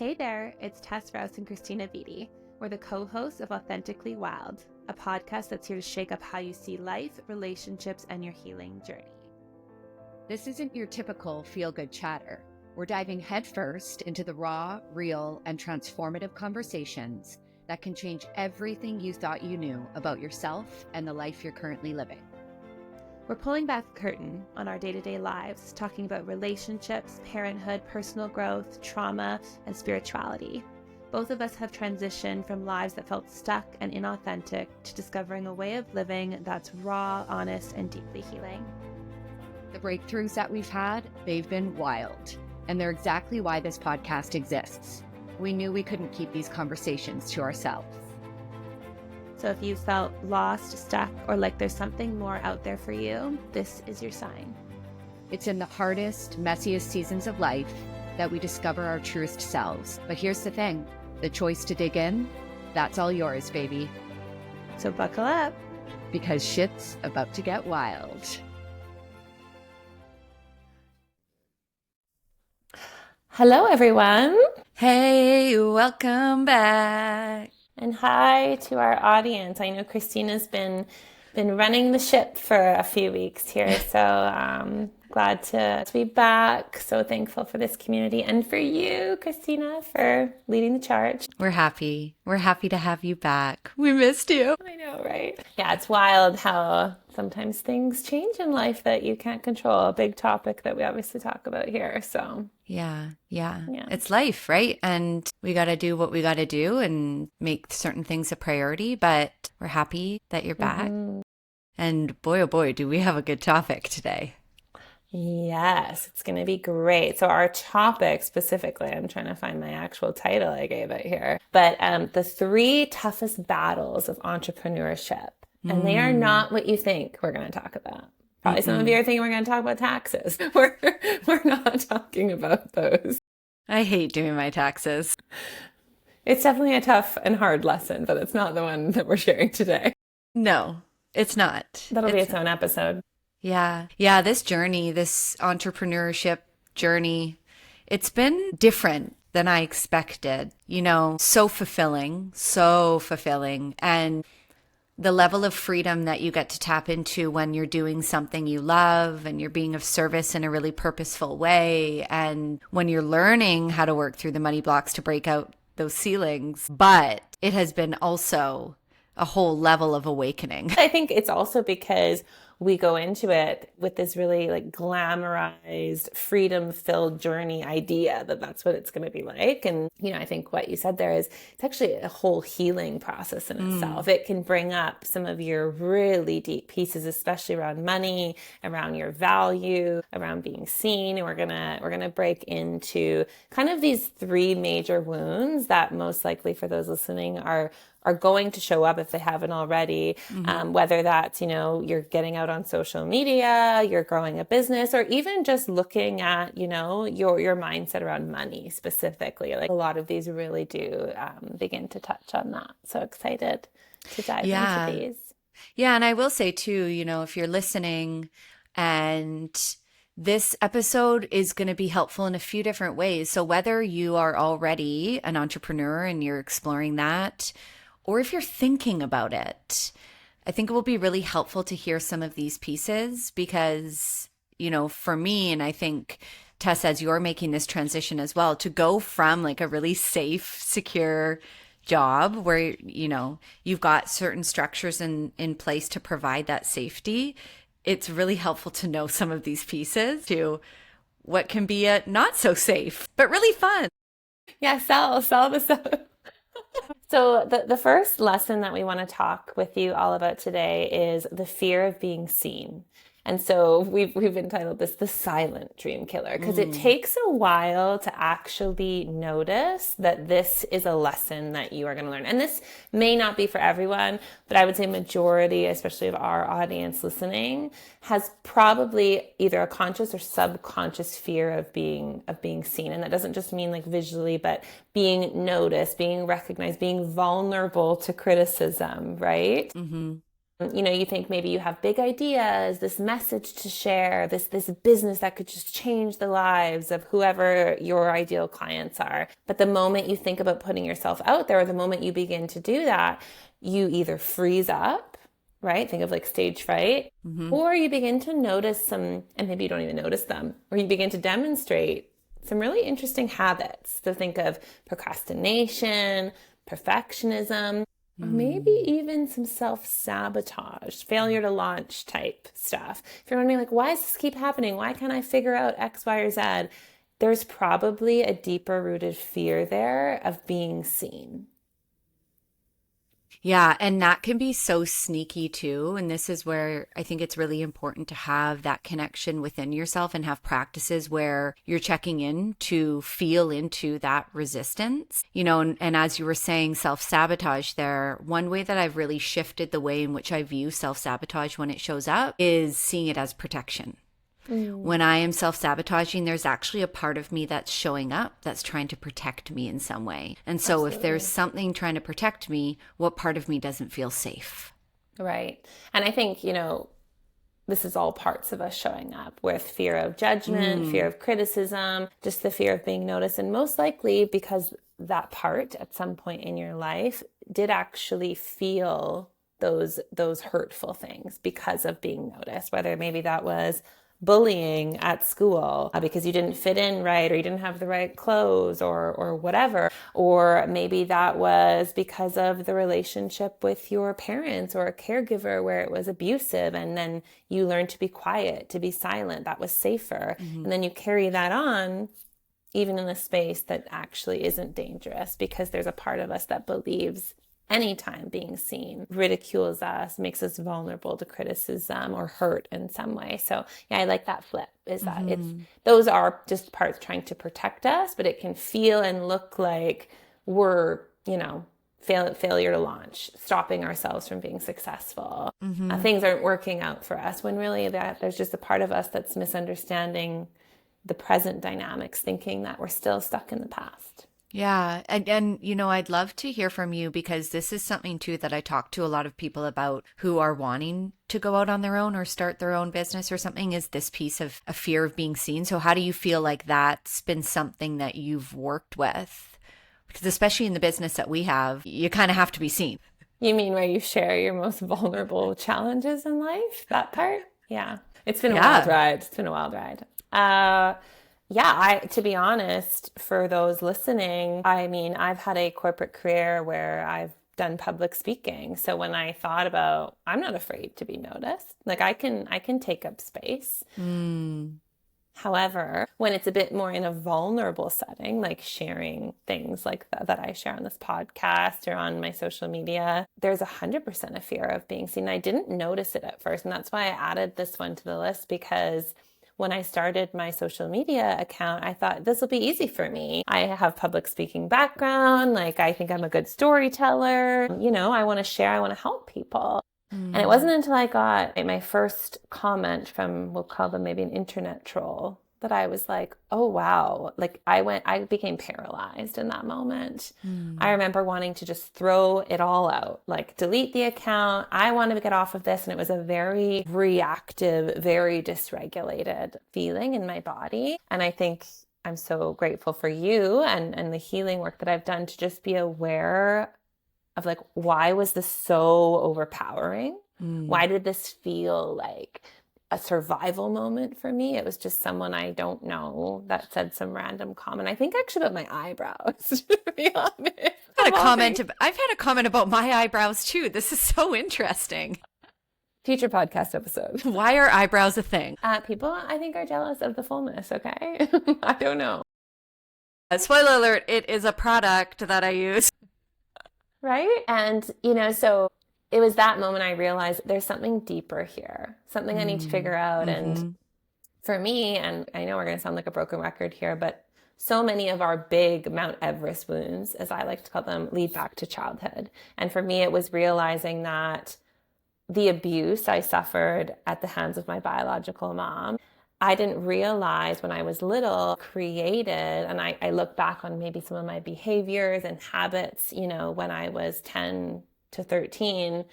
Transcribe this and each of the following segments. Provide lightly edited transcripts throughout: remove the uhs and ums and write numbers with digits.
Hey there, it's Tess and Christina. We're the co-hosts of Authentically Wild, a podcast that's here to shake up how you see life, relationships, and your healing journey. This isn't your typical feel-good chatter. We're diving headfirst into the raw, real, and transformative conversations that can change everything you thought you knew about yourself and the life you're currently living. We're pulling back the curtain on our day-to-day lives, talking about relationships, parenthood, personal growth, trauma, and spirituality. Both of us have transitioned from lives that felt stuck and inauthentic to discovering a way of living that's raw, honest, and deeply healing. The breakthroughs that we've had, they've been wild, and they're exactly why this podcast exists. We knew we couldn't keep these conversations to ourselves. So if you felt lost, stuck, or like there's something more out there for you, this is your sign. It's in the hardest, messiest seasons of life that we discover our truest selves. But here's the thing, the choice to dig in, that's all yours, baby. So buckle up, because shit's about to get wild. Hello, everyone. Hey, welcome back. And hi to our audience. I know Christina's been running the ship for a few weeks here, so glad to be back. So thankful for this community and for you, Christina, for leading the charge. We're happy. We're happy to have you back. We missed you. I know, right? Yeah, it's wild how sometimes things change in life that you can't control. A big topic that we obviously talk about here. So yeah. It's life, right? And we got to do what we got to do and make certain things a priority. But we're happy that you're back. Mm-hmm. And boy, oh boy, do we have a good topic today. Yes, it's going to be great. So our topic specifically, I'm trying to find my actual title I gave it here, but the 3 toughest battles of entrepreneurship. And they are not what you think we're going to talk about. Probably some of you are thinking we're going to talk about taxes. We're not talking about those. I hate doing my taxes. It's definitely a tough and hard lesson, but it's not the one that we're sharing today. No, it's not. That'll be its own episode. Yeah, this journey, this entrepreneurship journey, it's been different than I expected. You know, so fulfilling. And the level of freedom that you get to tap into when you're doing something you love and you're being of service in a really purposeful way. And when you're learning how to work through the money blocks to break out those ceilings. But it has been also a whole level of awakening. I think it's also because we go into it with this really like glamorized, freedom-filled journey idea that that's what it's going to be like. And, you know, I think what you said there is it's actually a whole healing process in itself. It can bring up some of your really deep pieces, especially around money, around your value, around being seen. And we're going to break into kind of these 3 major wounds that most likely for those listening are going to show up if they haven't already, whether that's, you know, you're getting out on social media, you're growing a business, or even just looking at, you know, your mindset around money specifically. Like a lot of these really do begin to touch on that. So excited to dive into these. Yeah, and I will say too, you know, if you're listening and this episode is going to be helpful in a few different ways. So whether you are already an entrepreneur and you're exploring that, or if you're thinking about it, I think it will be really helpful to hear some of these pieces because, you know, for me, and I think Tess, as you're making this transition as well, to go from like a really safe, secure job where, you know, you've got certain structures in place to provide that safety, it's really helpful to know some of these pieces to what can be a not so safe, but really fun. Yeah, sell the stuff. So the first lesson that we want to talk with you all about today is the fear of being seen. And so we've entitled this The Silent Dream Killer because it takes a while to actually notice that this is a lesson that you are going to learn. And this may not be for everyone, but I would say majority, especially of our audience listening, has probably either a conscious or subconscious fear of being seen. And that doesn't just mean like visually, but being noticed, being recognized, being vulnerable to criticism, right? Mm-hmm. You know, you think maybe you have big ideas, this message to share, this business that could just change the lives of whoever your ideal clients are. But the moment you think about putting yourself out there, or the moment you begin to do that, you either freeze up, right? Think of like stage fright, or you begin to notice some, and maybe you don't even notice them, or you begin to demonstrate some really interesting habits. So think of procrastination, perfectionism, or maybe even some self-sabotage, failure to launch type stuff. If you're wondering, like, why does this keep happening? Why can't I figure out X, Y, or Z? There's probably a deeper rooted fear there of being seen. Yeah, and that can be so sneaky too. And this is where I think it's really important to have that connection within yourself and have practices where you're checking in to feel into that resistance. You know, and as you were saying, self-sabotage there, one way that I've really shifted the way in which I view self-sabotage when it shows up is seeing it as protection. When I am self-sabotaging, there's actually a part of me that's showing up that's trying to protect me in some way. And so if there's something trying to protect me, what part of me doesn't feel safe? Right. And I think, you know, this is all parts of us showing up with fear of judgment, fear of criticism, just the fear of being noticed. And most likely because that part at some point in your life did actually feel those hurtful things because of being noticed, whether maybe that was bullying at school because you didn't fit in right, or you didn't have the right clothes, or whatever. Or maybe that was because of the relationship with your parents or a caregiver where it was abusive, and then you learned to be quiet, to be silent. That was safer. And then you carry that on even in a space that actually isn't dangerous, because there's a part of us that believes anytime being seen ridicules us, makes us vulnerable to criticism or hurt in some way. So yeah, I like that flip, is that those are just parts trying to protect us, but it can feel and look like we're, you know, failure to launch, stopping ourselves from being successful. Things aren't working out for us, when really that there's just a part of us that's misunderstanding the present dynamics, thinking that we're still stuck in the past. Yeah. And, you know, I'd love to hear from you, because this is something too that I talk to a lot of people about who are wanting to go out on their own or start their own business or something, is this piece of a fear of being seen. So how do you feel like that's been something that you've worked with? Because especially in the business that we have, you kind of have to be seen. You mean where you share your most vulnerable challenges in life? That part? Yeah. It's been a wild ride. It's been a wild ride. Yeah, to be honest, for those listening, I mean, I've had a corporate career where I've done public speaking. So when I thought about, I'm not afraid to be noticed. Like I can take up space. However, when it's a bit more in a vulnerable setting, like sharing things like that I share on this podcast or on my social media, there's 100% a fear of being seen. I didn't notice it at first. And that's why I added this one to the list, because when I started my social media account, I thought this will be easy for me. I have public speaking background. Like, I think I'm a good storyteller. You know, I want to share, I want to help people. And it wasn't until I got my first comment from, we'll call them maybe an internet troll, that I was like, oh, wow. Like I became paralyzed in that moment. I remember wanting to just throw it all out, like delete the account. I wanted to get off of this. And it was a very reactive, very dysregulated feeling in my body. And I think I'm so grateful for you and the healing work that I've done to just be aware of, like, why was this so overpowering? Why did this feel like a survival moment for me? It was just someone I don't know that said some random comment. I think actually about my eyebrows, to be honest. I've had a comment about my eyebrows too. This is so interesting. Future podcast episode. Why are eyebrows a thing? People, I think, are jealous of the fullness, okay? I don't know. Spoiler alert, it is a product that I use. Right? And, you know, so it was that moment I realized there's something deeper here, something I need to figure out. And for me, and I know we're going to sound like a broken record here, but so many of our big Mount Everest wounds, as I like to call them, lead back to childhood. And for me, it was realizing that the abuse I suffered at the hands of my biological mom, I didn't realize when I was little created, and I look back on maybe some of my behaviors and habits, you know, when I was 10 to 13,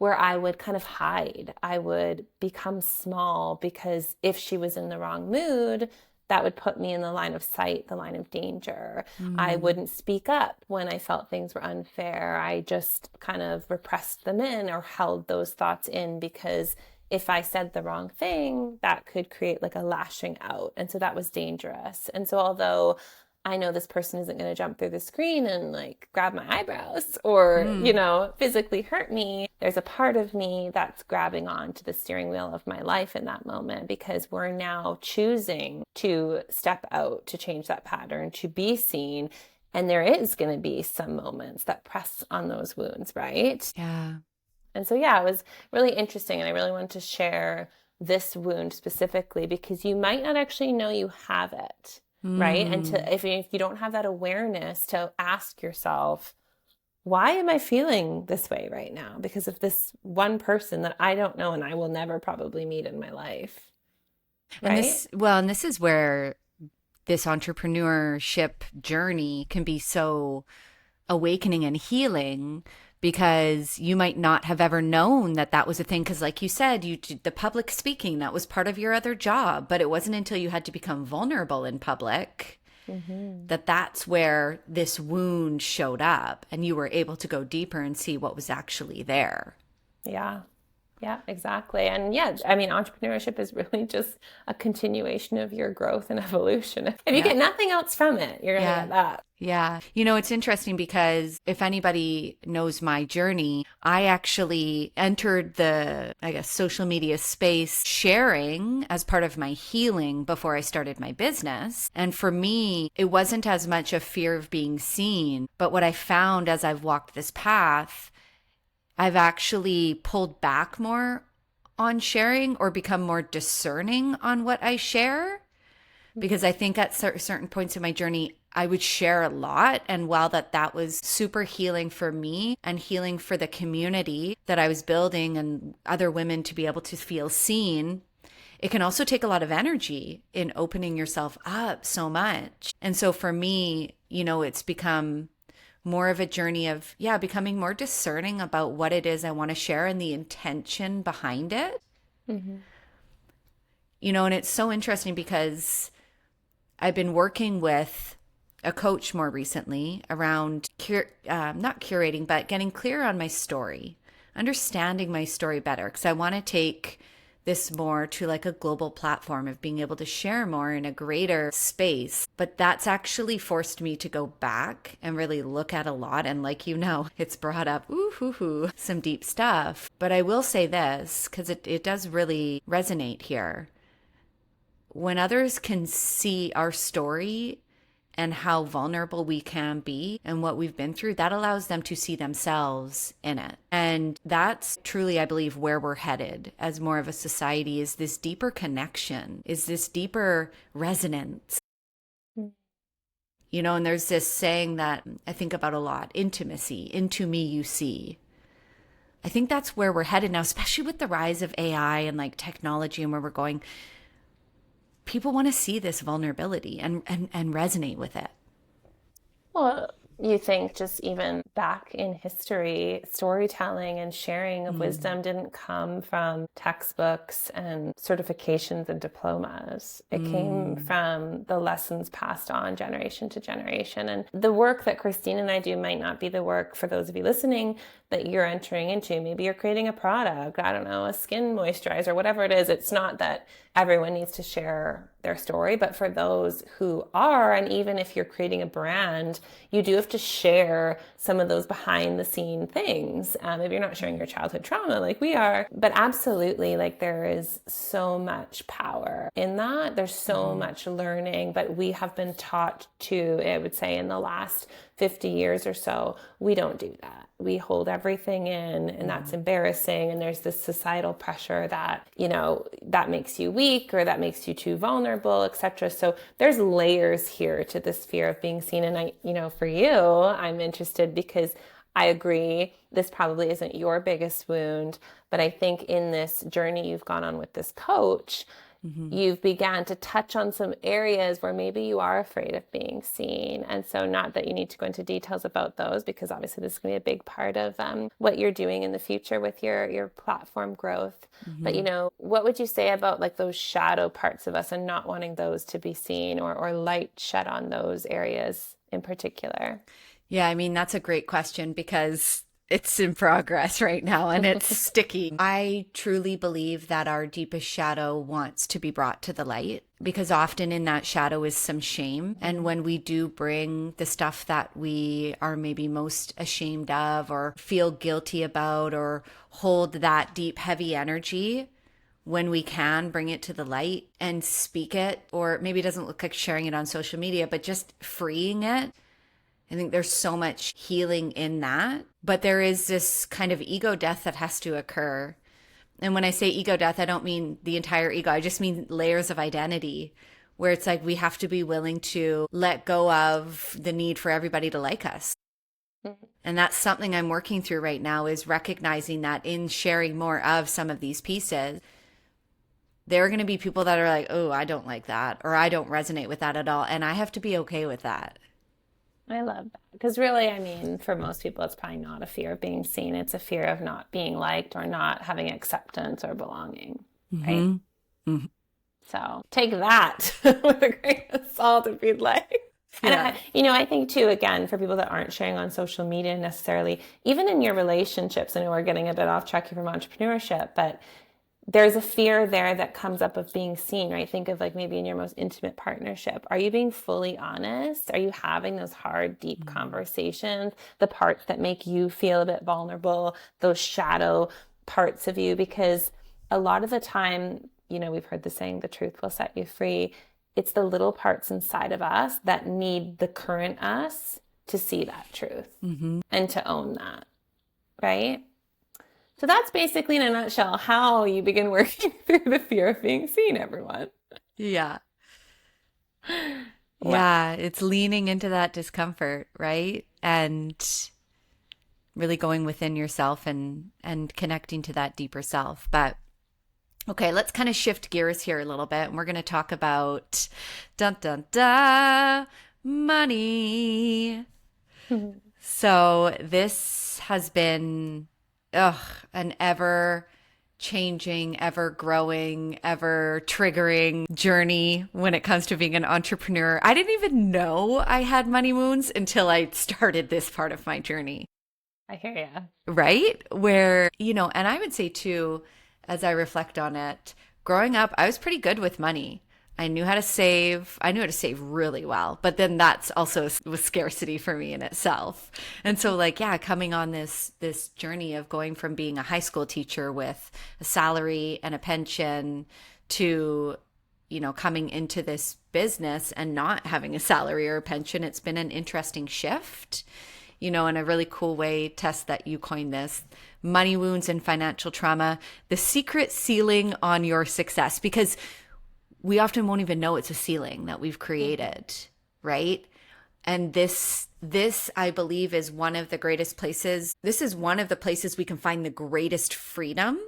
where I would kind of hide. I would become small because if she was in the wrong mood, that would put me in the line of sight, the line of danger. I wouldn't speak up when I felt things were unfair. I just kind of repressed them in or held those thoughts in, because if I said the wrong thing, that could create like a lashing out. And so that was dangerous. And so although I know this person isn't going to jump through the screen and like grab my eyebrows or, physically hurt me, there's a part of me that's grabbing on to the steering wheel of my life in that moment, because we're now choosing to step out, to change that pattern, to be seen. And there is going to be some moments that press on those wounds, right? Yeah. And so, yeah, it was really interesting. And I really wanted to share this wound specifically because you might not actually know you have it, right? And if you don't have that awareness, to ask yourself, why am I feeling this way right now? Because of this one person that I don't know and I will never probably meet in my life, right? And this is where this entrepreneurship journey can be so awakening and healing, because you might not have ever known that that was a thing. Because like you said, you did the public speaking, that was part of your other job, but it wasn't until you had to become vulnerable in public that that's where this wound showed up, and you were able to go deeper and see what was actually there. Yeah. Yeah, exactly. And yeah, I mean, entrepreneurship is really just a continuation of your growth and evolution. If you get nothing else from it, you're going to get that. Yeah. It's interesting because if anybody knows my journey, I actually entered the, I guess, social media space sharing as part of my healing before I started my business. And for me, it wasn't as much a fear of being seen, but what I found as I've walked this path, I've actually pulled back more on sharing or become more discerning on what I share, because I think at certain points in my journey, I would share a lot. And while that was super healing for me and healing for the community that I was building and other women to be able to feel seen, it can also take a lot of energy in opening yourself up so much. And so for me, it's become more of a journey of, becoming more discerning about what it is I want to share and the intention behind it. And it's so interesting because I've been working with a coach more recently around not curating, but getting clear on my story, understanding my story better, because I want to take this more to like a global platform of being able to share more in a greater space. But that's actually forced me to go back and really look at a lot. And like, it's brought up some deep stuff. But I will say this, because it does really resonate here. When others can see our story and how vulnerable we can be and what we've been through, that allows them to see themselves in it. And that's truly, I believe, where we're headed as more of a society, is this deeper connection, is this deeper resonance. And there's this saying that I think about a lot: intimacy, into me you see. I think that's where we're headed now, especially with the rise of AI and like technology and where we're going. People want to see this vulnerability and resonate with it. Well, you think just even back in history, storytelling and sharing of wisdom didn't come from textbooks and certifications and diplomas. It came from the lessons passed on generation to generation. And the work that Christine and I do might not be the work, for those of you listening, that you're entering into. Maybe you're creating a product, I don't know, a skin moisturizer, whatever it is. It's not that everyone needs to share their story, but for those who are, and even if you're creating a brand, you do have to share some of those behind the scene things. If you're not sharing your childhood trauma like we are, but absolutely, like, there is so much power in that. There's so much learning, but we have been taught to, I would say in the last 50 years or so, we don't do that. We hold everything in, and that's embarrassing. And there's this societal pressure that, that makes you weak or that makes you too vulnerable, etc. So there's layers here to this fear of being seen. And I, for you, I'm interested because I agree this probably isn't your biggest wound, but I think in this journey you've gone on with this coach, you've began to touch on some areas where maybe you are afraid of being seen. And so not that you need to go into details about those, because obviously this is going to be a big part of what you're doing in the future with your platform growth. But, what would you say about like those shadow parts of us and not wanting those to be seen, or light shed on those areas in particular? Yeah, I mean, that's a great question because it's in progress right now and it's sticky. I truly believe that our deepest shadow wants to be brought to the light, because often in that shadow is some shame. And when we do bring the stuff that we are maybe most ashamed of or feel guilty about, or hold that deep, heavy energy, when we can bring it to the light and speak it, or maybe it doesn't look like sharing it on social media, but just freeing it, I think there's so much healing in that. But there is this kind of ego death that has to occur. And when I say ego death, I don't mean the entire ego. I just mean layers of identity, where it's like we have to be willing to let go of the need for everybody to like us. And that's something I'm working through right now, is recognizing that in sharing more of some of these pieces, there are going to be people that are like, oh, I don't like that, or I don't resonate with that at all. And I have to be okay with that. I love that. Because really, I mean, for most people, it's probably not a fear of being seen. It's a fear of not being liked or not having acceptance or belonging, right? So take that with a grain of salt if you'd like. And I think too, again, for people that aren't sharing on social media necessarily, even in your relationships, I know we're getting a bit off track here from entrepreneurship, but there's a fear there that comes up of being seen, right? Think of like maybe in your most intimate partnership. Are you being fully honest? Are you having those hard, deep conversations, the parts that make you feel a bit vulnerable, those shadow parts of you? Because a lot of the time, we've heard the saying, the truth will set you free. It's the little parts inside of us that need the current us to see that truth and to own that, right? So that's basically, in a nutshell, how you begin working through the fear of being seen, everyone. Yeah. Yeah, it's leaning into that discomfort, right? And really going within yourself and connecting to that deeper self. But okay, let's kind of shift gears here a little bit. And we're going to talk about dun dun dun money. So this has been an ever changing, ever growing, ever triggering journey when it comes to being an entrepreneur. I didn't even know I had money wounds until I started this part of my journey. I hear ya. Right? Where, and I would say too, as I reflect on it, growing up, I was pretty good with money. I knew how to save. I knew how to save really well, but then that's also was scarcity for me in itself. And so coming on this journey of going from being a high school teacher with a salary and a pension to, coming into this business and not having a salary or a pension, it's been an interesting shift, in a really cool way, Tess, that you coined this: money wounds and financial trauma, the secret ceiling on your success. Because we often won't even know it's a ceiling that we've created, right? And this, I believe, is one of the greatest places. This is one of the places we can find the greatest freedom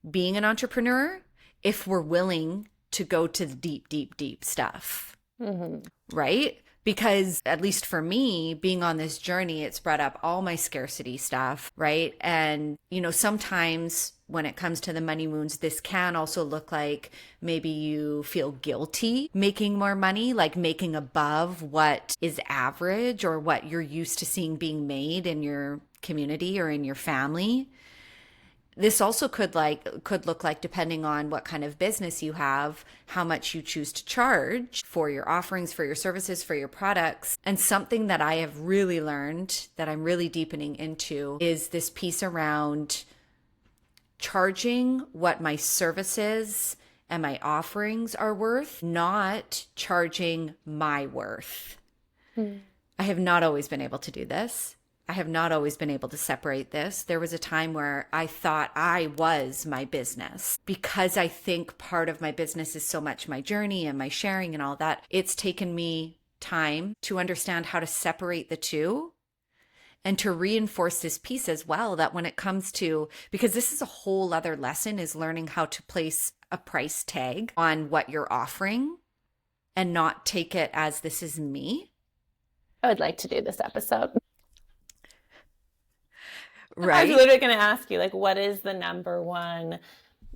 being an entrepreneur, if we're willing to go to the deep, deep, deep stuff, right? Because at least for me, being on this journey, it's brought up all my scarcity stuff, right? And, sometimes when it comes to the money wounds, this can also look like maybe you feel guilty making more money, like making above what is average or what you're used to seeing being made in your community or in your family. This also could look like, depending on what kind of business you have, how much you choose to charge for your offerings, for your services, for your products. And something that I have really learned that I'm really deepening into is this piece around charging what my services and my offerings are worth, not charging my worth. I have not always been able to do this. I have not always been able to separate this. There was a time where I thought I was my business, because I think part of my business is so much my journey and my sharing and all that. It's taken me time to understand how to separate the two And to reinforce this piece as well, that when it comes to, because this is a whole other lesson, is learning how to place a price tag on what you're offering and not take it as this is me. I would like to do this episode. I was Right? literally going to ask you, like, what is the number one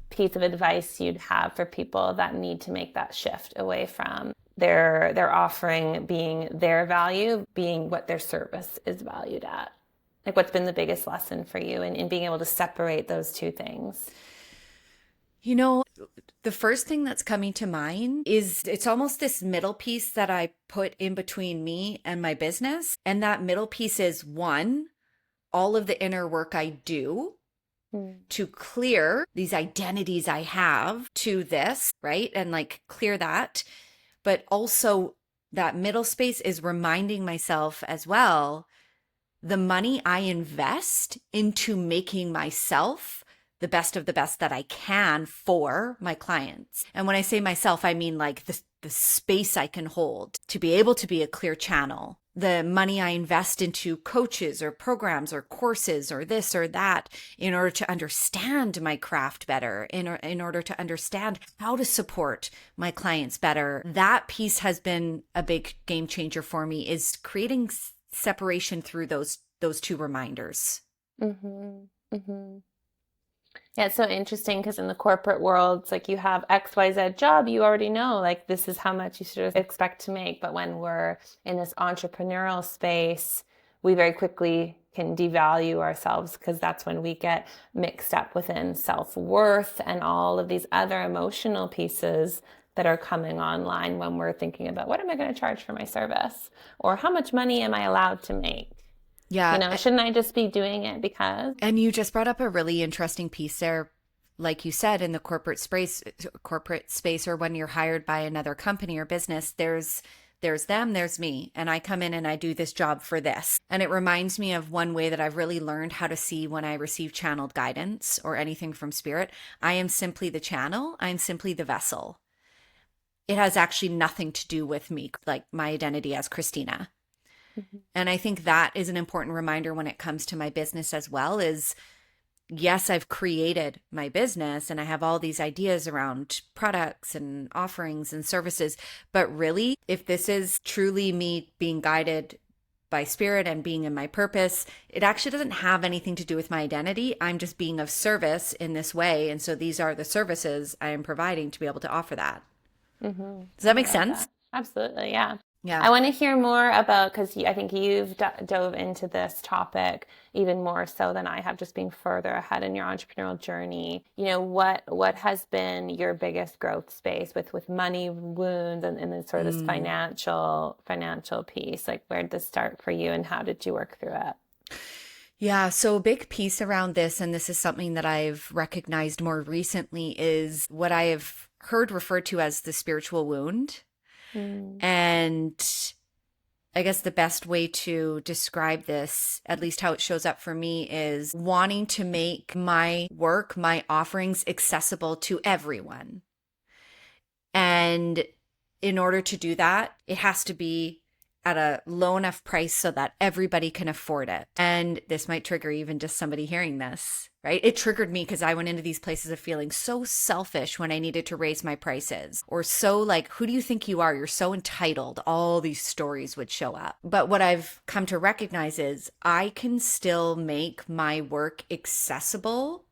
piece of advice you'd have for people that need to make that shift away from their offering being their value, being what their service is valued at? Like, what's been the biggest lesson for you in being able to separate those two things? You know, the first thing that's coming to mind is it's almost this middle piece that I put in between me and my business. And that middle piece is one, all of the inner work I do to clear these identities I have to this, right? And like clear that. But also, that middle space is reminding myself as well the money I invest into making myself the best of the best that I can for my clients. And when I say myself, I mean like the space I can hold to be able to be a clear channel. The money I invest into coaches or programs or courses or this or that in order to understand my craft better, in order to understand how to support my clients better. That piece has been a big game changer for me, is creating separation through those two reminders. Mm-hmm. Mm-hmm. Yeah, it's so interesting because in the corporate world, it's like you have XYZ job, you already know, like this is how much you sort of expect to make. But when we're in this entrepreneurial space, we very quickly can devalue ourselves because that's when we get mixed up within self-worth and all of these other emotional pieces that are coming online when we're thinking about what am I going to charge for my service, or how much money am I allowed to make? Yeah. Shouldn't I just be doing it because? And you just brought up a really interesting piece there. Like you said, in the corporate space, or when you're hired by another company or business, there's them, there's me, and I come in and I do this job for this. And it reminds me of one way that I've really learned how to see when I receive channeled guidance or anything from spirit. I am simply the channel. I'm simply the vessel. It has actually nothing to do with me, like my identity as Christina. And I think that is an important reminder when it comes to my business as well, is yes, I've created my business and I have all these ideas around products and offerings and services. But really, if this is truly me being guided by spirit and being in my purpose, it actually doesn't have anything to do with my identity. I'm just being of service in this way. And so these are the services I am providing to be able to offer that. Mm-hmm. Does that make sense? That. Absolutely, yeah. Yeah. I want to hear more about, because I think you've dove into this topic even more so than I have, just being further ahead in your entrepreneurial journey. What has been your biggest growth space with money wounds and then sort of this financial piece? Like, where did this start for you and how did you work through it? Yeah, so a big piece around this, and this is something that I've recognized more recently, is what I have heard referred to as the spiritual wound. And I guess the best way to describe this, at least how it shows up for me, is wanting to make my work, my offerings accessible to everyone. And in order to do that, it has to be at a low enough price so that everybody can afford it. And this might trigger even just somebody hearing this, right? It triggered me because I went into these places of feeling so selfish when I needed to raise my prices, or so like, who do you think you are? You're so entitled. All these stories would show up. But what I've come to recognize is I can still make my work accessible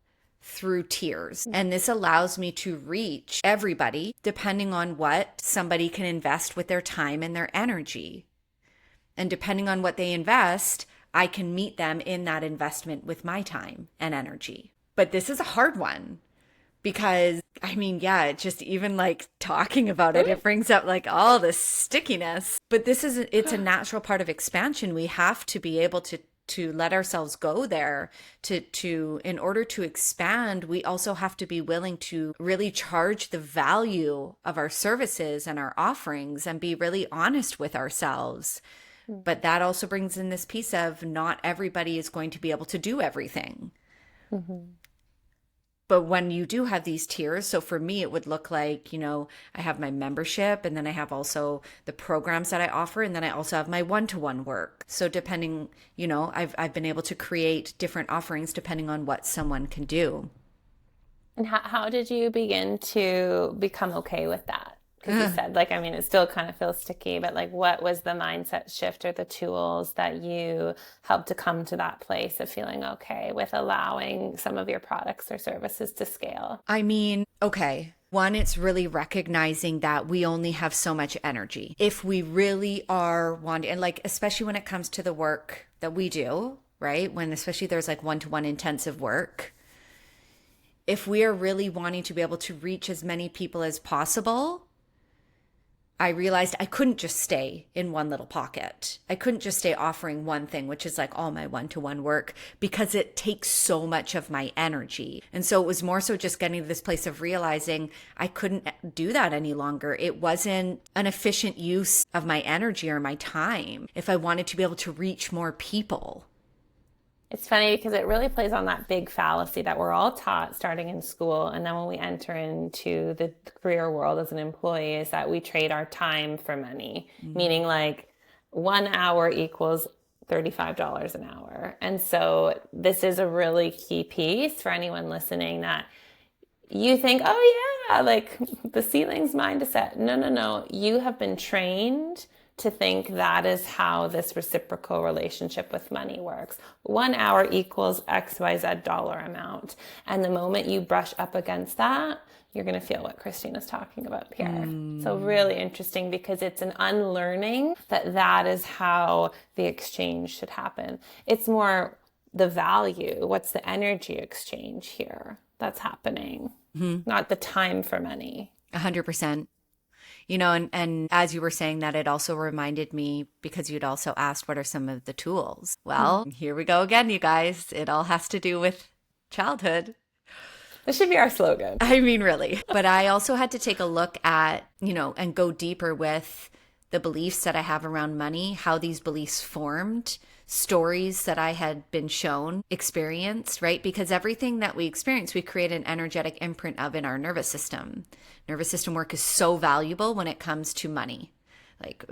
through tiers. And this allows me to reach everybody depending on what somebody can invest with their time and their energy. And depending on what they invest, I can meet them in that investment with my time and energy. But this is a hard one because, I mean, yeah, it just even like talking about it, it brings up like all this stickiness. But it's a natural part of expansion. We have to be able to let ourselves go there to in order to expand. We also have to be willing to really charge the value of our services and our offerings and be really honest with ourselves. But that also brings in this piece of not everybody is going to be able to do everything. But when you do have these tiers, so for me, it would look like, I have my membership, and then I have also the programs that I offer, and then I also have my one-to-one work. So depending, I've been able to create different offerings depending on what someone can do. And how did you begin to become okay with that? Because you said, like, I mean, it still kind of feels sticky, but like, what was the mindset shift or the tools that you helped to come to that place of feeling okay with allowing some of your products or services to scale? I mean, okay. One, it's really recognizing that we only have so much energy. If we really are wanting, and like, especially when it comes to the work that we do, right? When especially there's like one-to-one intensive work, if we are really wanting to be able to reach as many people as possible, I realized I couldn't just stay in one little pocket. I couldn't just stay offering one thing, which is like all my one-to-one work, because it takes so much of my energy. And so it was more so just getting to this place of realizing I couldn't do that any longer. It wasn't an efficient use of my energy or my time if I wanted to be able to reach more people. It's funny because it really plays on that big fallacy that we're all taught starting in school. And then when we enter into the career world as an employee, is that we trade our time for money, meaning like 1 hour equals $35 an hour. And so this is a really key piece for anyone listening that you think, oh yeah, like the ceiling's mine to set. No, no, no. You have been trained to think that is how this reciprocal relationship with money works. 1 hour equals XYZ dollar amount. And the moment you brush up against that, you're going to feel what Christina's talking about here. So really interesting because it's an unlearning that is how the exchange should happen. It's more the value. What's the energy exchange here that's happening? Not the time for money. 100%. And as you were saying that, it also reminded me because you'd also asked what are some of the tools. Well, here we go again, you guys. It all has to do with childhood. This should be our slogan. I mean, really. But I also had to take a look at, and go deeper with the beliefs that I have around money, how these beliefs formed, stories that I had been shown, experienced, right? Because everything that we experience, we create an energetic imprint of in our nervous system. Nervous system work is so valuable when it comes to money, like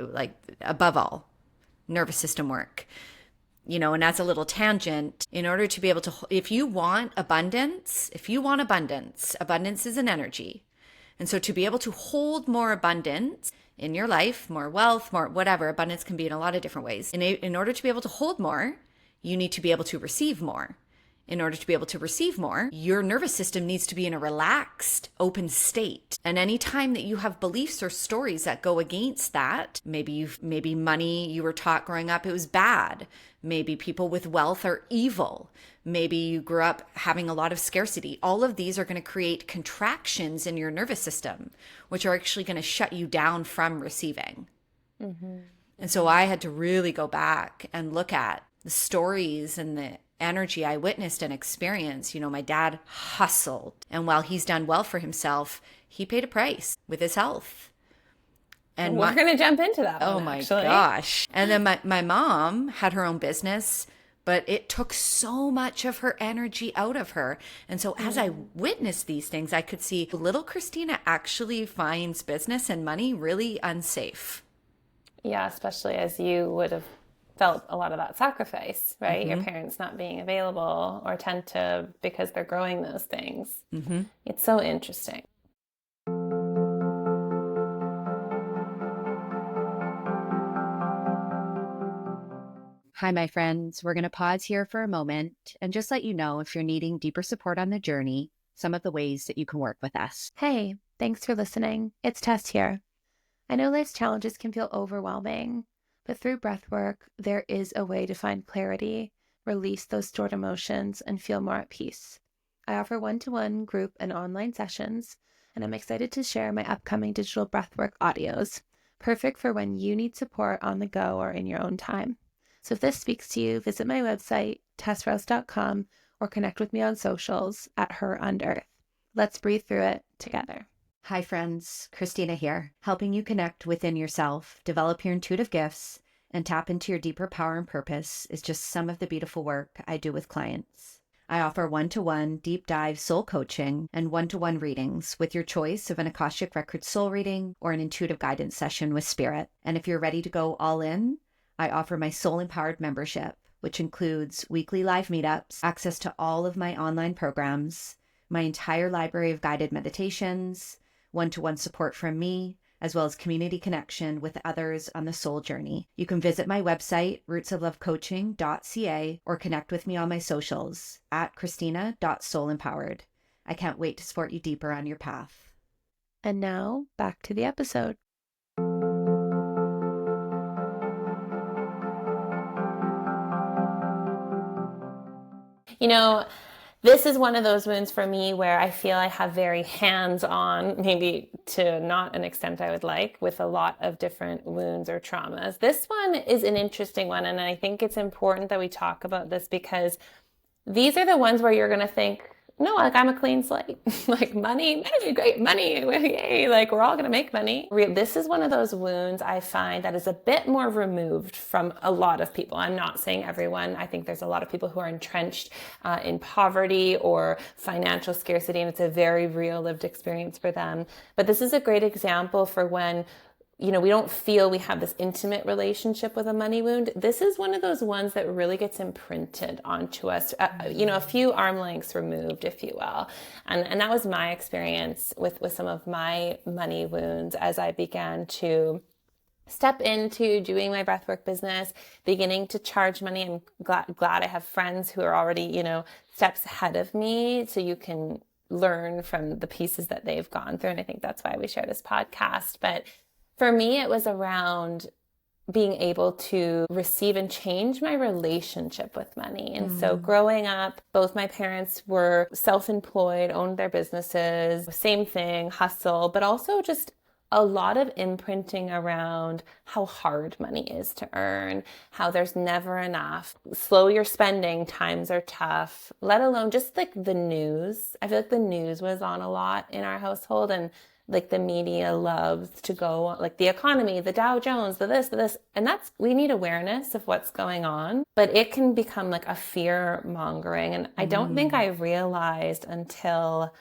above all, nervous system work. And as a little tangent, in order to be able to, if you want abundance, abundance is an energy. And so to be able to hold more abundance in your life, more wealth, more whatever, abundance can be in a lot of different ways. In order to be able to hold more, you need to be able to receive more. In order to be able to receive more, your nervous system needs to be in a relaxed, open state. And any time that you have beliefs or stories that go against that, maybe money you were taught growing up, it was bad. Maybe people with wealth are evil. Maybe you grew up having a lot of scarcity. All of these are going to create contractions in your nervous system, which are actually going to shut you down from receiving. And so I had to really go back and look at the stories and the energy I witnessed and experienced. My dad hustled. And while he's done well for himself, he paid a price with his health. And we're going to jump into that. Oh my gosh. And then my mom had her own business, but it took so much of her energy out of her. And so as I witnessed these things, I could see little Christina actually finds business and money really unsafe. Yeah, especially as you would have felt a lot of that sacrifice, right? Your parents not being available or attentive because they're growing those things. It's so interesting. Hi, my friends. We're going to pause here for a moment and just let you know if you're needing deeper support on the journey, some of the ways that you can work with us. Hey, thanks for listening. It's Tess here. I know life's challenges can feel overwhelming, but through breathwork, there is a way to find clarity, release those stored emotions, and feel more at peace. I offer one-to-one group and online sessions, and I'm excited to share my upcoming digital breathwork audios, perfect for when you need support on the go or in your own time. So if this speaks to you, visit my website, tessrouse.com, or connect with me on socials at @HerUndearth. Let's breathe through it together. Hi, friends. Christina here, helping you connect within yourself, develop your intuitive gifts, and tap into your deeper power and purpose is just some of the beautiful work I do with clients. I offer one-to-one deep dive soul coaching and one-to-one readings with your choice of an Akashic Records soul reading or an intuitive guidance session with spirit. And if you're ready to go all in, I offer my Soul Empowered membership, which includes weekly live meetups, access to all of my online programs, my entire library of guided meditations, one-to-one support from me, as well as community connection with others on the soul journey. You can visit my website, rootsoflovecoaching.ca, or connect with me on my socials at christina.soulempowered. I can't wait to support you deeper on your path. And now back to the episode. You know, this is one of those wounds for me where I feel I have very hands-on, maybe to not an extent I would like, with a lot of different wounds or traumas. This one is an interesting one, and I think it's important that we talk about this because these are the ones where you're going to think, no, like I'm a clean slate. Like money, great, money, yay, like we're all going to make money. This is one of those wounds I find that is a bit more removed from a lot of people. I'm not saying everyone. I think there's a lot of people who are entrenched in poverty or financial scarcity, and it's a very real lived experience for them. But this is a great example for when we don't feel we have this intimate relationship with a money wound. This is one of those ones that really gets imprinted onto us, a few arm lengths removed, if you will. And that was my experience with some of my money wounds as I began to step into doing my breathwork business, beginning to charge money. I'm glad I have friends who are already, steps ahead of me, so you can learn from the pieces that they've gone through. And I think that's why we share this podcast. But for me, it was around being able to receive and change my relationship with money. And so growing up, both my parents were self-employed, owned their businesses, same thing, hustle, but also just a lot of imprinting around how hard money is to earn, how there's never enough. Slow your spending, times are tough, let alone just like the news. I feel like the news was on a lot in our household, and like the media loves to go like the economy, the Dow Jones, the this. And we need awareness of what's going on, but it can become like a fear mongering. And I don't think I realized until,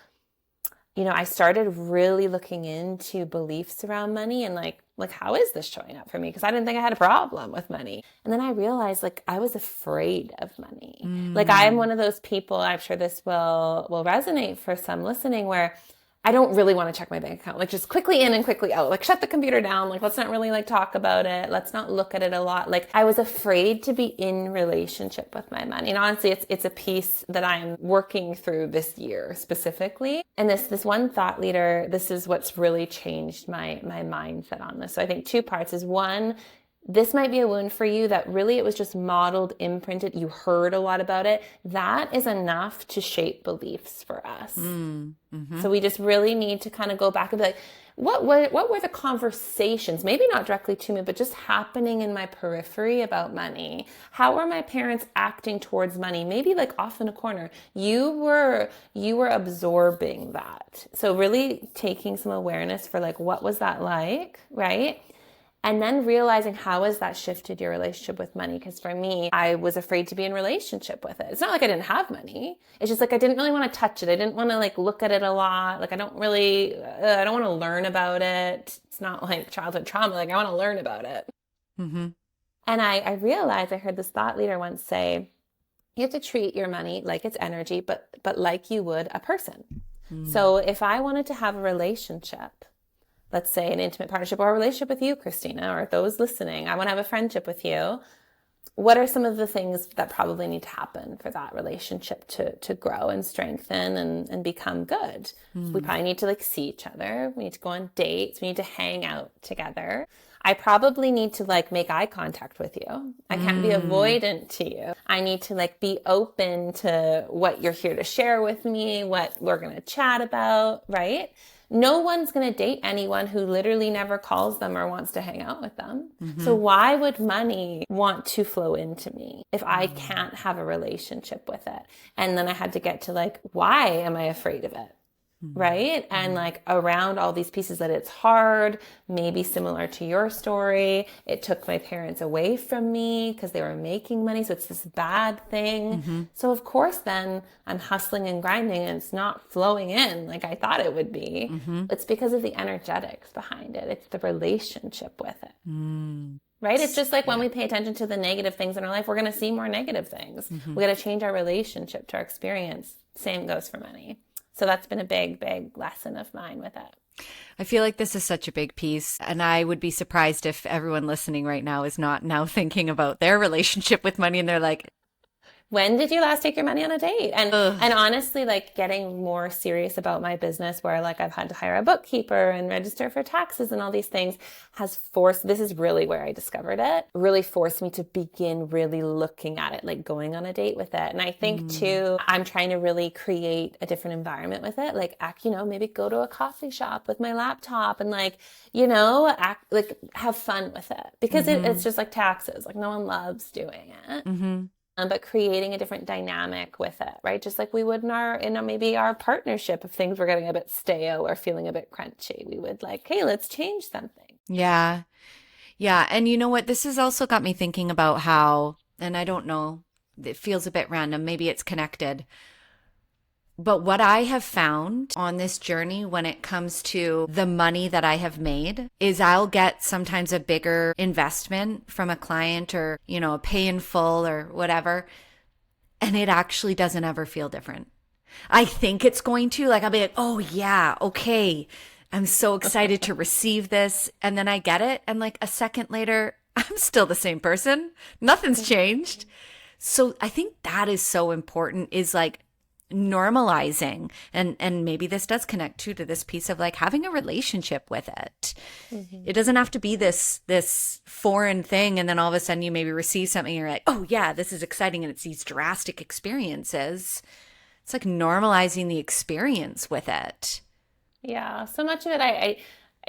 I started really looking into beliefs around money and like how is this showing up for me? Because I didn't think I had a problem with money. And then I realized like I was afraid of money. Like I'm one of those people, I'm sure this will resonate for some listening, where I don't really want to check my bank account, like just quickly in and quickly out, like shut the computer down. Like, let's not really like talk about it. Let's not look at it a lot. Like I was afraid to be in relationship with my money. And honestly, it's a piece that I'm working through this year specifically. And this one thought leader, this is what's really changed my mindset on this. So I think two parts is one, this might be a wound for you that really it was just modeled, imprinted. You heard a lot about it. That is enough to shape beliefs for us. So we just really need to kind of go back and be like, what were the conversations, maybe not directly to me, but just happening in my periphery about money? How were my parents acting towards money? Maybe like off in a corner. You were absorbing that. So really taking some awareness for like, what was that like, right? And then realizing how has that shifted your relationship with money? Because for me, I was afraid to be in relationship with it. It's not like I didn't have money. It's just like I didn't really want to touch it. I didn't want to like look at it a lot. Like I don't want to learn about it. It's not like childhood trauma. Like I want to learn about it. And I realized, I heard this thought leader once say, you have to treat your money like it's energy, but like you would a person. So if I wanted to have a relationship, let's say an intimate partnership or a relationship with you, Christina, or those listening, I want to have a friendship with you. What are some of the things that probably need to happen for that relationship to grow and strengthen and become good? We probably need to like see each other. We need to go on dates. We need to hang out together. I probably need to like make eye contact with you. I can't be avoidant to you. I need to like be open to what you're here to share with me, what we're going to chat about, right? No one's going to date anyone who literally never calls them or wants to hang out with them. So why would money want to flow into me if I can't have a relationship with it? And then I had to get to like, why am I afraid of it? right? And like around all these pieces that it's hard, maybe similar to your story. It took my parents away from me because they were making money. So it's this bad thing. So of course then I'm hustling and grinding and it's not flowing in like I thought it would be. It's because of the energetics behind it. It's the relationship with it. Right? It's just like when we pay attention to the negative things in our life, we're going to see more negative things. We got to change our relationship to our experience. Same goes for money. So that's been a big, big lesson of mine with it. I feel like this is such a big piece, and I would be surprised if everyone listening right now is not now thinking about their relationship with money and they're like, when did you last take your money on a date? And Ugh. and honestly, like getting more serious about my business where like I've had to hire a bookkeeper and register for taxes and all these things has forced, this is really where I discovered it, really forced me to begin really looking at it, like going on a date with it. And I think too, I'm trying to really create a different environment with it. Like maybe go to a coffee shop with my laptop and like, have fun with it because it's just like taxes. Like no one loves doing it. But creating a different dynamic with it, right? Just like we would in maybe our partnership, if things were getting a bit stale or feeling a bit crunchy, we would like, hey, let's change something. Yeah. Yeah. And you know what? This has also got me thinking about how, and I don't know, it feels a bit random. Maybe it's connected. But what I have found on this journey when it comes to the money that I have made is I'll get sometimes a bigger investment from a client or, a pay in full or whatever. And it actually doesn't ever feel different. I think it's going to, like, I'll be like, oh yeah, okay. I'm so excited to receive this. And then I get it. And like a second later, I'm still the same person. Nothing's changed. So I think that is so important, is like normalizing, and maybe this does connect to this piece of like having a relationship with it. It doesn't have to be this foreign thing, and then all of a sudden you maybe receive something and you're like, oh yeah, this is exciting, and it's these drastic experiences. It's like normalizing the experience with it. Yeah, so much of it I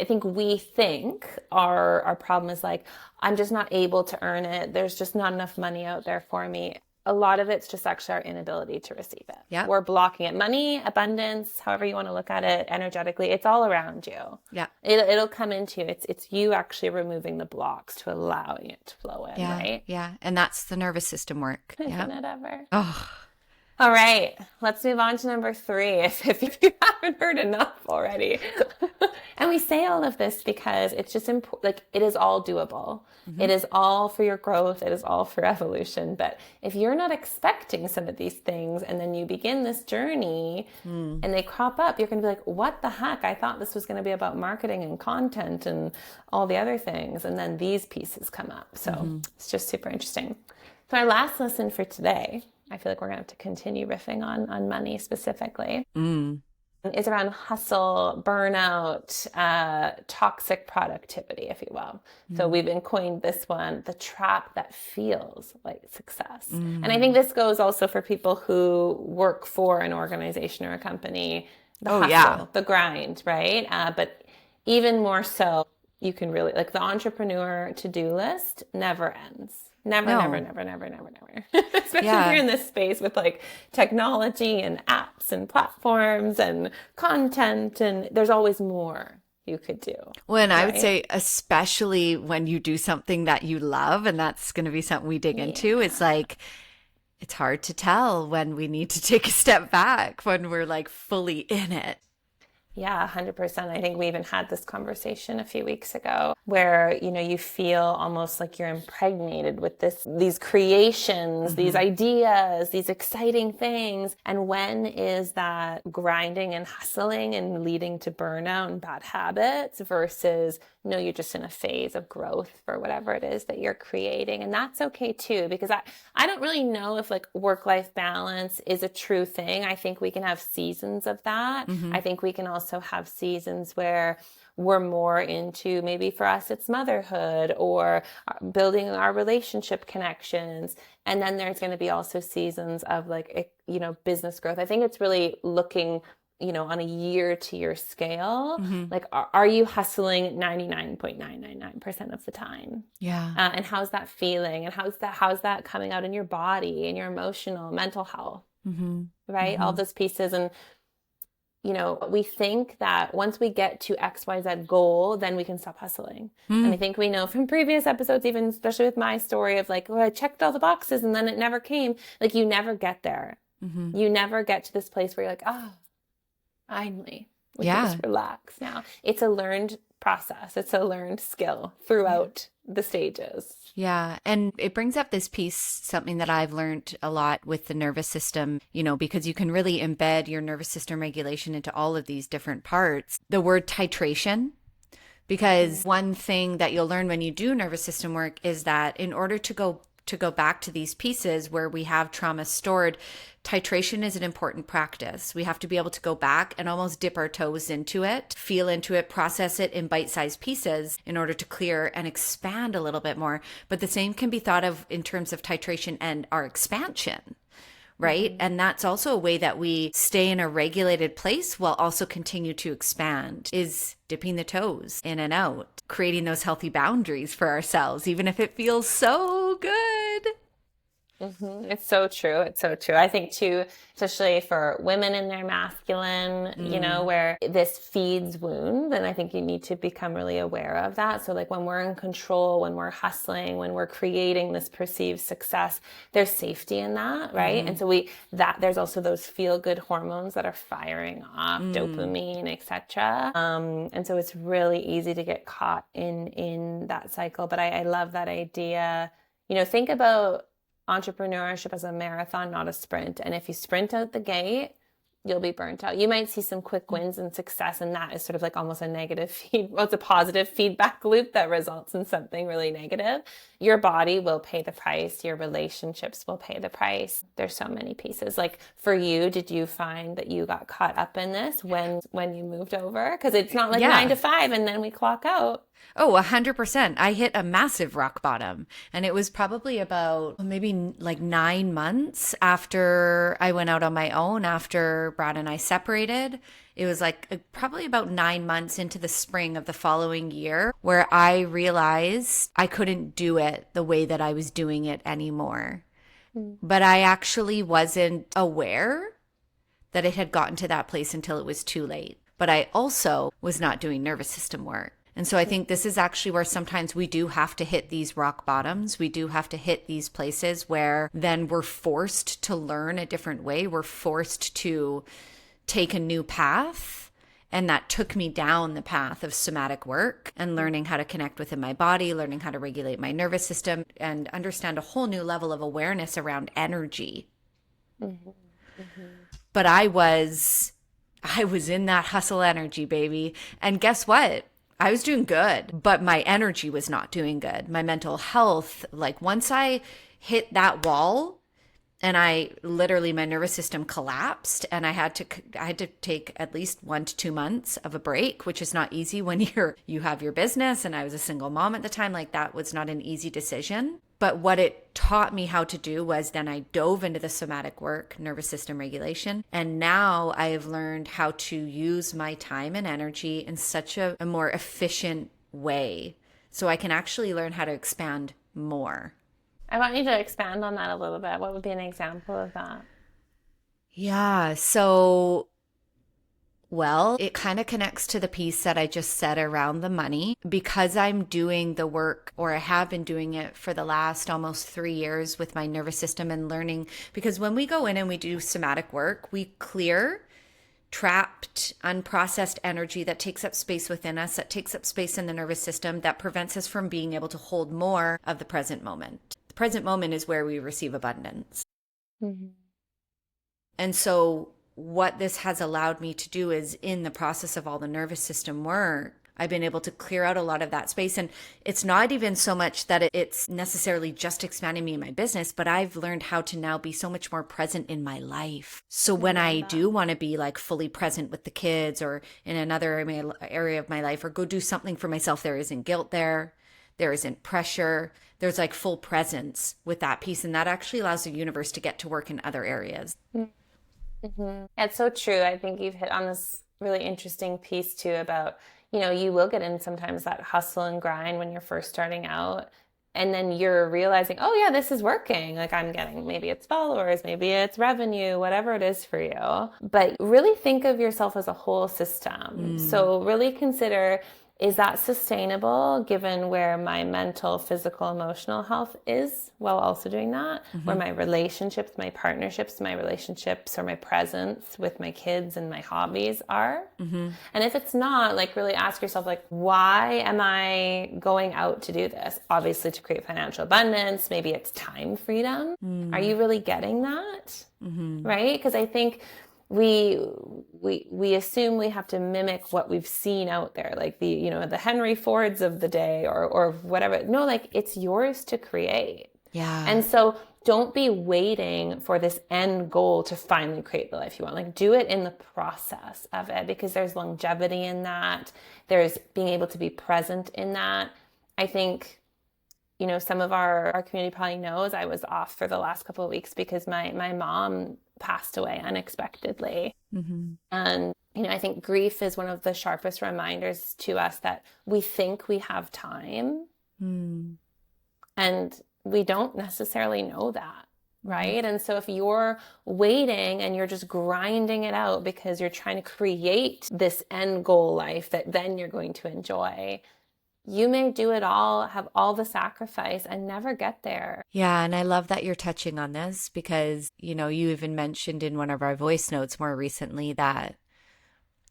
think we think our problem is like, I'm just not able to earn it, there's just not enough money out there for me. A lot of it's just actually our inability to receive it. Yeah. We're blocking it. Money, abundance, however you want to look at it energetically, it's all around you. Yeah. It'll come into you. It's you actually removing the blocks to allowing it to flow in, Yeah. right? Yeah. And that's the nervous system work. Isn't it ever? Oh. All right, let's move on to number 3, if you haven't heard enough already. And we say all of this because it's just important, like it is all doable. It is all for your growth. It is all for evolution. But if you're not expecting some of these things and then you begin this journey and they crop up, you're going to be like, what the heck? I thought this was going to be about marketing and content and all the other things. And then these pieces come up. So it's just super interesting. So our last lesson for today, I feel like we're going to have to continue riffing on money specifically, is around hustle, burnout, toxic productivity, if you will. So we've coined this one, the trap that feels like success. And I think this goes also for people who work for an organization or a company, the hustle, the grind, right? But even more so, you can really, like the entrepreneur to-do list never ends. Never. Especially if you're in this space with like technology and apps and platforms and content, and there's always more you could do. Well, and I would say, especially when you do something that you love, and that's going to be something we dig into, it's like, it's hard to tell when we need to take a step back, when we're like fully in it. Yeah, 100%. I think we even had this conversation a few weeks ago where, you feel almost like you're impregnated with these creations, these ideas, these exciting things. And when is that grinding and hustling and leading to burnout and bad habits versus, you're just in a phase of growth for whatever it is that you're creating. And that's okay too, because I don't really know if like work-life balance is a true thing. I think we can have seasons of that. I think we can also have seasons where we're more into, maybe for us, it's motherhood or building our relationship connections. And then there's going to be also seasons of like, business growth. I think it's really looking, on a year-to-year scale, like, are you hustling 99.999% of the time? Yeah. And how's that feeling? And how's that coming out in your body and your emotional, mental health, right? All those pieces. And you know, we think that once we get to XYZ goal, then we can stop hustling. And I think we know from previous episodes, even especially with my story of like, oh, I checked all the boxes and then it never came. Like, you never get there. You never get to this place where you're like, oh, finally, we can just relax now. It's a learned process. It's a learned skill throughout the stages. Yeah. And it brings up this piece, something that I've learned a lot with the nervous system, you know, because you can really embed your nervous system regulation into all of these different parts. The word titration, because one thing that you'll learn when you do nervous system work is that in order to go back to these pieces where we have trauma stored, titration is an important practice. We have to be able to go back and almost dip our toes into it, feel into it, process it in bite-sized pieces in order to clear and expand a little bit more. But the same can be thought of in terms of titration and our expansion, right? And that's also a way that we stay in a regulated place while also continue to expand, is dipping the toes in and out, creating those healthy boundaries for ourselves, even if it feels so good. It's so true. It's so true. I think too, especially for women in their masculine, you know, where this feeds wound, and I think you need to become really aware of that. So like when we're in control, when we're hustling, when we're creating this perceived success, there's safety in that, right? And so there's also those feel good hormones that are firing off, dopamine, etc. And so it's really easy to get caught in that cycle. But I love that idea. You know, think about entrepreneurship as a marathon, not a sprint. And if you sprint out the gate, you'll be burnt out. You might see some quick wins and success, and that is sort of like almost a negative it's a positive feedback loop that results in something really negative. Your body will pay the price. Your relationships will pay the price. There's so many pieces. Like for you, did you find that you got caught up in this when you moved over? Because it's not like 9 to 5 and then we clock out. Oh, 100%. I hit a massive rock bottom. And it was probably about maybe like 9 months after I went out on my own, after Brad and I separated. It was like probably about 9 months into the spring of the following year where I realized I couldn't do it the way that I was doing it anymore. But I actually wasn't aware that it had gotten to that place until it was too late. But I also was not doing nervous system work. And so I think this is actually where sometimes we do have to hit these rock bottoms. We do have to hit these places where then we're forced to learn a different way. We're forced to take a new path. And that took me down the path of somatic work and learning how to connect within my body, learning how to regulate my nervous system, and understand a whole new level of awareness around energy. But I was in that hustle energy, baby. And guess what? I was doing good, but my energy was not doing good. My mental health, like once I hit that wall and my nervous system collapsed, and I had to take at least 1 to 2 months of a break, which is not easy when you have your business. And I was a single mom at the time. Like that was not an easy decision. But what it taught me how to do was then I dove into the somatic work, nervous system regulation. And now I have learned how to use my time and energy in such a more efficient way. So I can actually learn how to expand more. I want you to expand on that a little bit. What would be an example of that? Yeah. So, well, it kind of connects to the piece that I just said around the money. Because I'm doing the work, or I have been doing it for the last almost 3 years with my nervous system and learning. Because when we go in and we do somatic work, we clear trapped, unprocessed energy that takes up space within us, that takes up space in the nervous system, that prevents us from being able to hold more of the present moment. The present moment is where we receive abundance. And so what this has allowed me to do is, in the process of all the nervous system work, I've been able to clear out a lot of that space. And it's not even so much that it's necessarily just expanding me in my business, but I've learned how to now be so much more present in my life. So when I do want to be like fully present with the kids or in another area of my life, or go do something for myself, there isn't guilt there. There isn't pressure. There's like full presence with that piece. And that actually allows the universe to get to work in other areas. It's so true. I think you've hit on this really interesting piece too about, you know, you will get in sometimes that hustle and grind when you're first starting out. And then you're realizing, oh yeah, this is working. Like I'm getting, maybe it's followers, maybe it's revenue, whatever it is for you. But really think of yourself as a whole system. So really consider, is that sustainable given where my mental, physical, emotional health is while also doing that? Where my relationships, my partnerships, my relationships, or my presence with my kids and my hobbies are? And if it's not, like really ask yourself, like, why am I going out to do this? Obviously to create financial abundance. Maybe it's time freedom. Are you really getting that? Right? Because I think we assume we have to mimic what we've seen out there, like the Henry Fords of the day or whatever. No, like it's yours to create. Yeah. And so don't be waiting for this end goal to finally create the life you want. Like do it in the process of it, because there's longevity in that. There's being able to be present in that. I think, some of our community probably knows I was off for the last couple of weeks because my mom passed away unexpectedly. And, I think grief is one of the sharpest reminders to us that we think we have time and we don't necessarily know that. Right. And so if you're waiting and you're just grinding it out because you're trying to create this end goal life that then you're going to enjoy, you may do it all, have all the sacrifice and never get there. Yeah, and I love that you're touching on this because, you even mentioned in one of our voice notes more recently that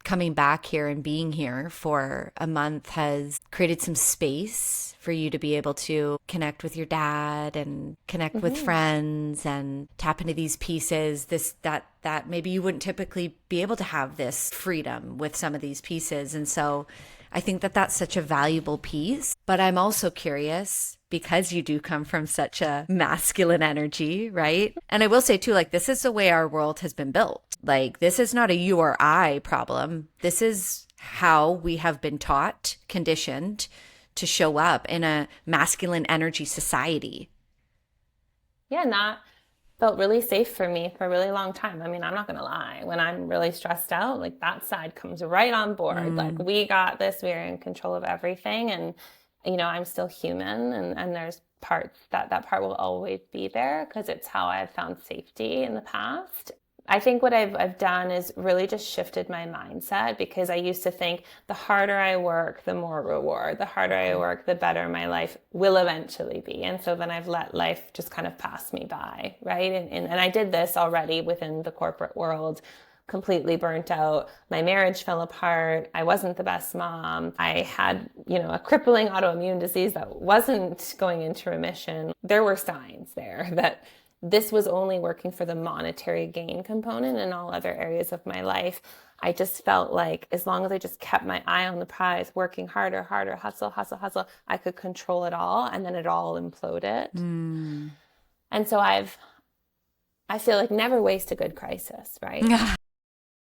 coming back here and being here for a month has created some space for you to be able to connect with your dad and connect with friends and tap into these pieces, that maybe you wouldn't typically be able to have this freedom with some of these pieces. And so I think that that's such a valuable piece. But I'm also curious, because you do come from such a masculine energy, right? And I will say too, like, this is the way our world has been built. Like, this is not a you or I problem. This is how we have been taught, conditioned to show up in a masculine energy society. Yeah, and that felt really safe for me for a really long time. I mean, I'm not going to lie. When I'm really stressed out, like that side comes right on board. Like we got this, we're in control of everything. And, I'm still human and there's parts that part will always be there because it's how I've found safety in the past. I think what I've done is really just shifted my mindset, because I used to think the harder I work, the more reward. The harder I work, the better my life will eventually be. And so then I've let life just kind of pass me by, right? And I did this already within the corporate world, completely burnt out. My marriage fell apart. I wasn't the best mom. I had, a crippling autoimmune disease that wasn't going into remission. There were signs there that this was only working for the monetary gain component. In all other areas of my life, I just felt like as long as I just kept my eye on the prize, working harder, hustle, I could control it all. And then it all imploded. And so I feel like never waste a good crisis, right?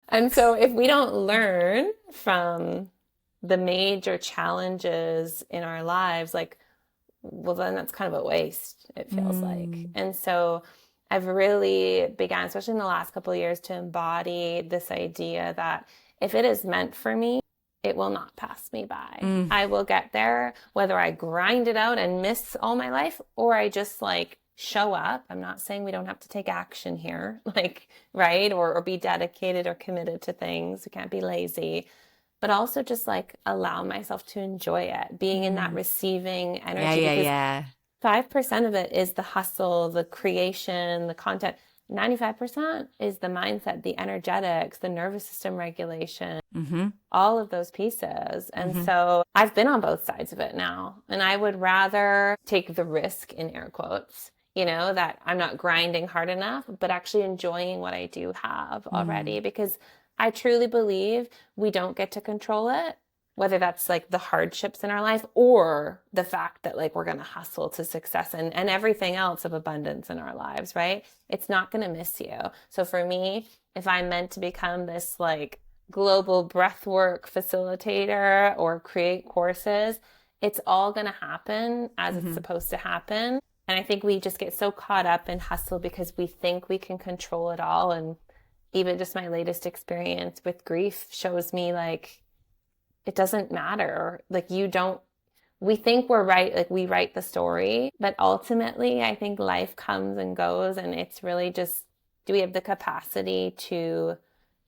And so if we don't learn from the major challenges in our lives, like, well, then that's kind of a waste, it feels like. And so I've really began, especially in the last couple of years, to embody this idea that if it is meant for me, it will not pass me by. I will get there, whether I grind it out and miss all my life, or I just show up. I'm not saying we don't have to take action here, right? Or be dedicated or committed to things. We can't be lazy. But also just allow myself to enjoy it, being in that receiving energy. Yeah. 5% of it is the hustle, the creation, the content. 95% is the mindset, the energetics, the nervous system regulation, all of those pieces. And so I've been on both sides of it now. And I would rather take the risk, in air quotes, that I'm not grinding hard enough, but actually enjoying what I do have already, because I truly believe we don't get to control it, whether that's the hardships in our life or the fact that we're going to hustle to success and everything else of abundance in our lives, right? It's not going to miss you. So for me, if I'm meant to become this global breathwork facilitator or create courses, it's all going to happen as it's supposed to happen. And I think we just get so caught up in hustle because we think we can control it all. And even just my latest experience with grief shows me it doesn't matter. we think we're right, like we write the story, but ultimately I think life comes and goes, and it's really just, do we have the capacity to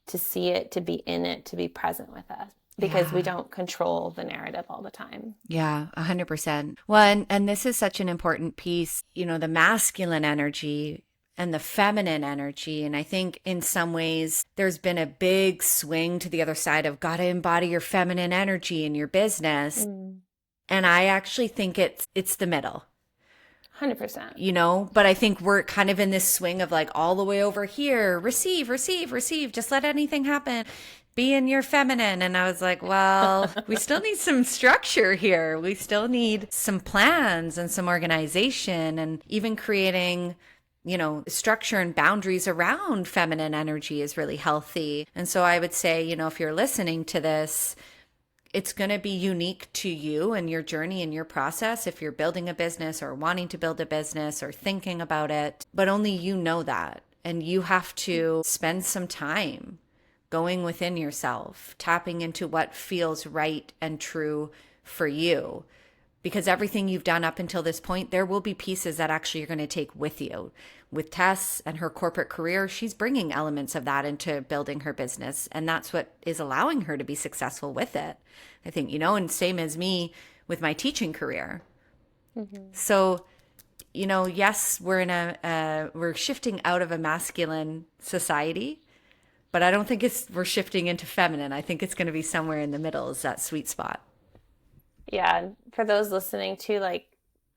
see it, to be in it, to be present with us? Because we don't control the narrative all the time. Yeah, 100%. Well, and this is such an important piece, you know, the masculine energy and the feminine energy. And I think in some ways there's been a big swing to the other side of got to embody your feminine energy in your business. And I actually think it's the middle. 100%. You know, but I think we're kind of in this swing of like all the way over here, receive, receive, receive, just let anything happen. Be in your feminine. And I was like, well, we still need some structure here. We still need some plans and some organization, and even creating, you know, structure and boundaries around feminine energy is really healthy. And so I would say, you know, if you're listening to this, it's going to be unique to you and your journey and your process if you're building a business or wanting to build a business or thinking about it, but only you know that. And you have to spend some time going within yourself, tapping into what feels right and true for you. Because everything you've done up until this point, there will be pieces that actually you're going to take with you. With Tess and her corporate career, she's bringing elements of that into building her business. And that's what is allowing her to be successful with it, I think, you know, and same as me with my teaching career. So, you know, yes, we're shifting out of a masculine society, but I don't think we're shifting into feminine. I think it's going to be somewhere in the middle, is that sweet spot. Yeah. For those listening too, like,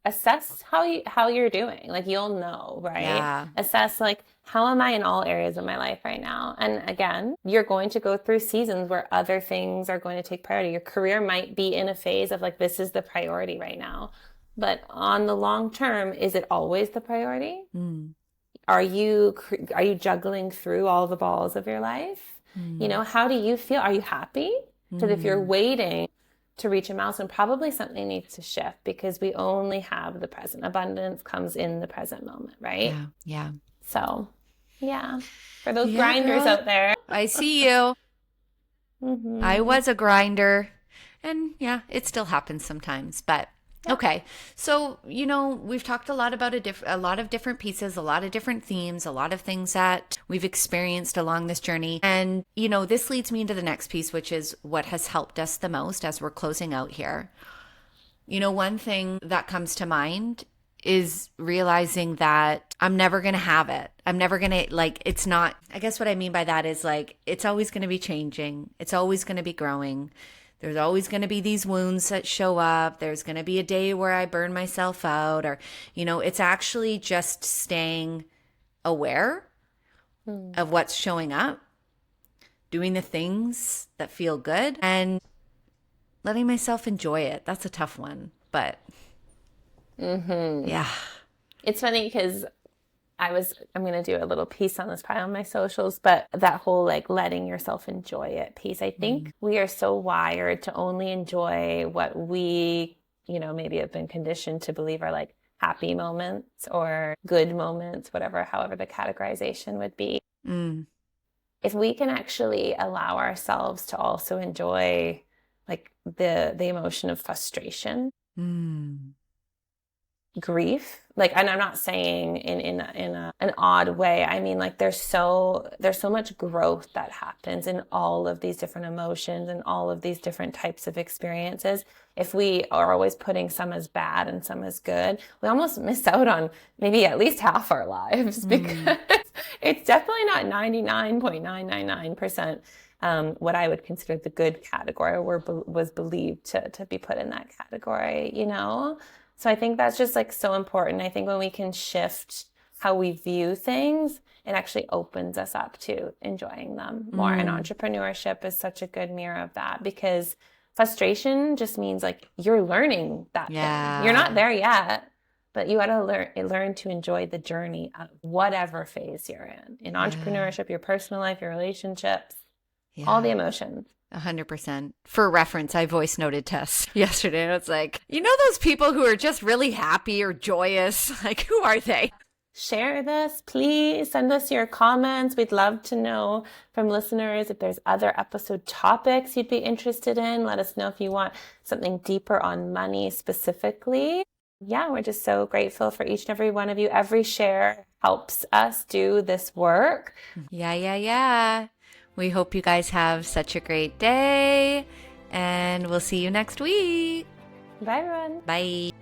assess how you're doing. Like, you'll know, right? Yeah. Assess, like, how am I in all areas of my life right now? And again, you're going to go through seasons where other things are going to take priority. Your career might be in a phase of like, this is the priority right now. But on the long term, is it always the priority? Are you juggling through all the balls of your life? You know, how do you feel? Are you happy? Because if you're waiting to reach a milestone, probably something needs to shift, because we only have the present. Abundance comes in the present moment, right? Yeah. So, yeah. For those grinders out there. I see you. I was a grinder. And yeah, it still happens sometimes, but okay. So, you know, we've talked a lot about a lot of different pieces, a lot of different themes, a lot of things that we've experienced along this journey. And, you know, this leads me into the next piece, which is what has helped us the most as we're closing out here. You know, one thing that comes to mind is realizing that I'm never going to have it. I'm never going to, like, it's not, I guess what I mean by that is like, it's always going to be changing. It's always going to be growing. There's always going to be these wounds that show up. There's going to be a day where I burn myself out, or, you know, it's actually just staying aware of what's showing up, doing the things that feel good, and letting myself enjoy it. That's a tough one, but yeah. It's funny because I'm going to do a little piece on this probably on my socials, but that whole like letting yourself enjoy it piece, I think we are so wired to only enjoy what we, you know, maybe have been conditioned to believe are like happy moments or good moments, however the categorization would be. If we can actually allow ourselves to also enjoy like the emotion of frustration, grief, like, and I'm not saying in an odd way. I mean, like, there's so much growth that happens in all of these different emotions and all of these different types of experiences. If we are always putting some as bad and some as good, we almost miss out on maybe at least half our lives, because it's definitely not 99.999% what I would consider the good category, or was believed to be put in that category, you know? So I think that's just like so important. I think when we can shift how we view things, it actually opens us up to enjoying them more. And entrepreneurship is such a good mirror of that, because frustration just means like you're learning that thing. You're not there yet, but you got to learn to enjoy the journey of whatever phase you're in entrepreneurship, your personal life, your relationships, all the emotions. 100%. For reference, I voice noted Tess yesterday. And it's like, you know, those people who are just really happy or joyous, like, who are they? share this. Please send us your comments. We'd love to know from listeners if there's other episode topics you'd be interested in. Let us know if you want something deeper on money specifically. Yeah, we're just so grateful for each and every one of you. Every share helps us do this work. Yeah. We hope you guys have such a great day, and we'll see you next week. Bye, everyone. Bye.